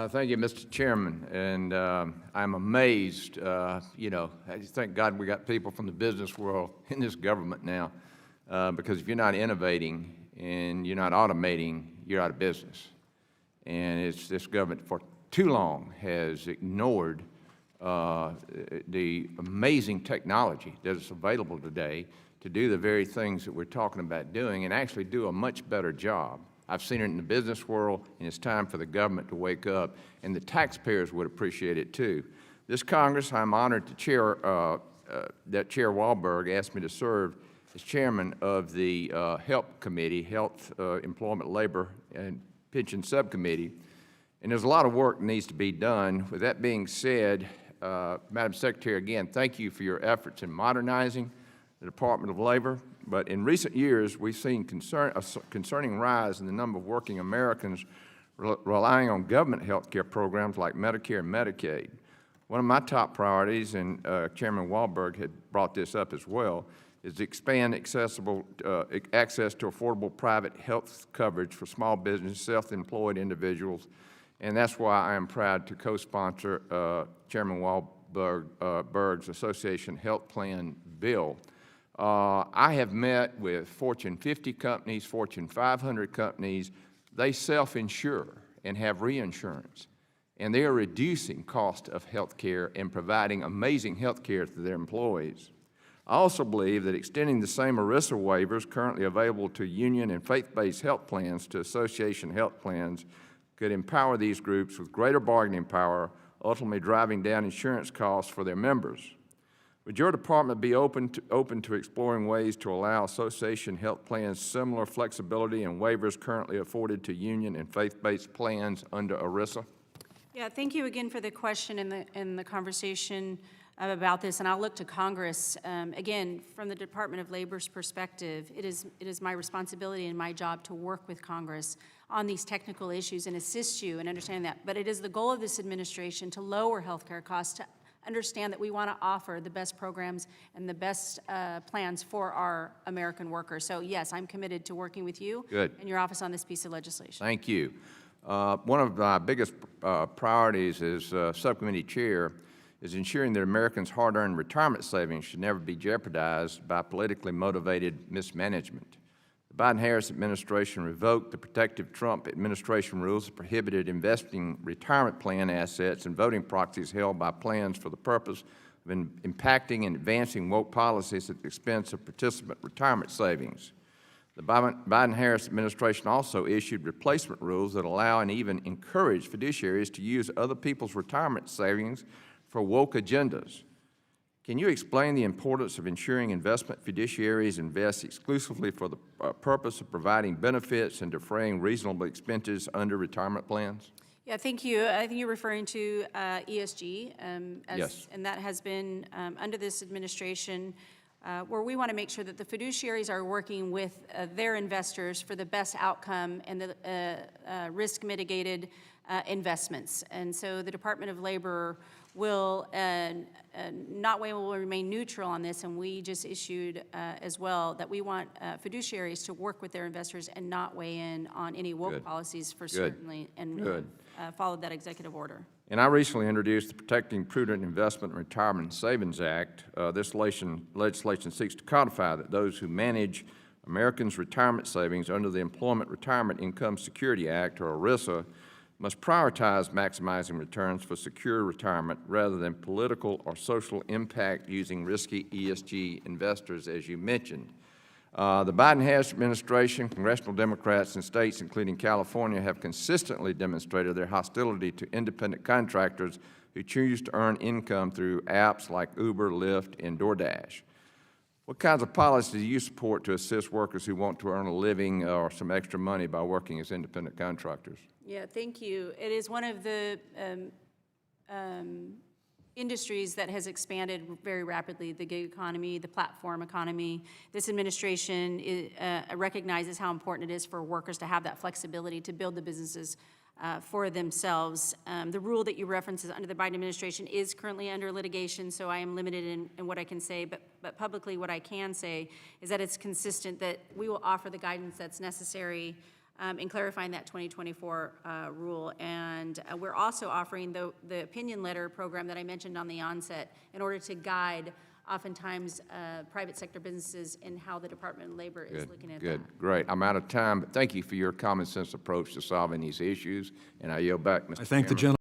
Thank you, Mr. Chairman, and I'm amazed, I just thank God we got people from the business world in this government now, because if you're not innovating and you're not automating, you're out of business. And this government for too long has ignored the amazing technology that is available today to do the very things that we're talking about doing and actually do a much better job. I've seen it in the business world, and it's time for the government to wake up, and the taxpayers would appreciate it too. This Congress, I'm honored to chair, that Chair Wahlberg asked me to serve as chairman of the HELP Committee, Health, Employment, Labor, and Pension Subcommittee, and there's a lot of work that needs to be done. With that being said, Madam Secretary, again, thank you for your efforts in modernizing the Department of Labor. But in recent years, we've seen a concerning rise in the number of working Americans relying on government health care programs like Medicare and Medicaid. One of my top priorities, and Chairman Wahlberg had brought this up as well, is to expand access to affordable private health coverage for small business, self-employed individuals, and that's why I am proud to co-sponsor Chairman Wahlberg's Association Health Plan bill. I have met with Fortune 50 companies, Fortune 500 companies. They self-insure and have reinsurance, and they are reducing cost of health care and providing amazing health care to their employees. I also believe that extending the same ERISA waivers currently available to union and faith-based health plans to association health plans could empower these groups with greater bargaining power, ultimately driving down insurance costs for their members. Would your department be open to exploring ways to allow association health plans similar flexibility and waivers currently afforded to union and faith-based plans under ERISA? Yeah, thank you again for the question and the conversation about this, and I'll look to Congress. Again, from the Department of Labor's perspective, it is my responsibility and my job to work with Congress on these technical issues and assist you in understanding that. But it is the goal of this administration to lower health care costs, to understand that we want to offer the best programs and the best plans for our American workers. So yes, I'm committed to working with you and your office on this piece of legislation. Thank you. One of my biggest priorities as subcommittee chair is ensuring that Americans' hard-earned retirement savings should never be jeopardized by politically motivated mismanagement. The Biden-Harris administration revoked the protective Trump administration rules that prohibited investing retirement plan assets and voting proxies held by plans for the purpose of impacting and advancing woke policies at the expense of participant retirement savings. The Biden-Harris administration also issued replacement rules that allow and even encourage fiduciaries to use other people's retirement savings for woke agendas. Can you explain the importance of ensuring investment fiduciaries invest exclusively for the purpose of providing benefits and defraying reasonable expenses under retirement plans? Yeah, thank you. I think you're referring to ESG, yes. And that has been under this administration where we want to make sure that the fiduciaries are working with their investors for the best outcome and the risk-mitigated investments. And so the Department of Labor will remain neutral on this, and we just issued as well that we want fiduciaries to work with their investors and not weigh in on any woke policies for certainly, and followed that executive order. And I recently introduced the Protecting Prudent Investment and Retirement Savings Act. This legislation seeks to codify that those who manage Americans' retirement savings under the Employment Retirement Income Security Act, or ERISA, must prioritize maximizing returns for secure retirement rather than political or social impact using risky ESG investors, as you mentioned. The Biden-Harris administration, congressional Democrats, and states, including California, have consistently demonstrated their hostility to independent contractors who choose to earn income through apps like Uber, Lyft, and DoorDash. What kinds of policies do you support to assist workers who want to earn a living or some extra money by working as independent contractors? Yeah, thank you. It is one of the industries that has expanded very rapidly, the gig economy, the platform economy. This administration recognizes how important it is for workers to have that flexibility to build the businesses for themselves. The rule that you reference is under the Biden administration is currently under litigation, so I am limited in what I can say, but publicly what I can say is that it's consistent that we will offer the guidance that's necessary in clarifying that 2024 rule. And we're also offering the opinion letter program that I mentioned on the onset in order to guide oftentimes private sector businesses in how the Department of Labor is looking at that. Good, great. I'm out of time, but thank you for your common sense approach to solving these issues, and I yield back, Mr. I thank the Chairman. gentleman.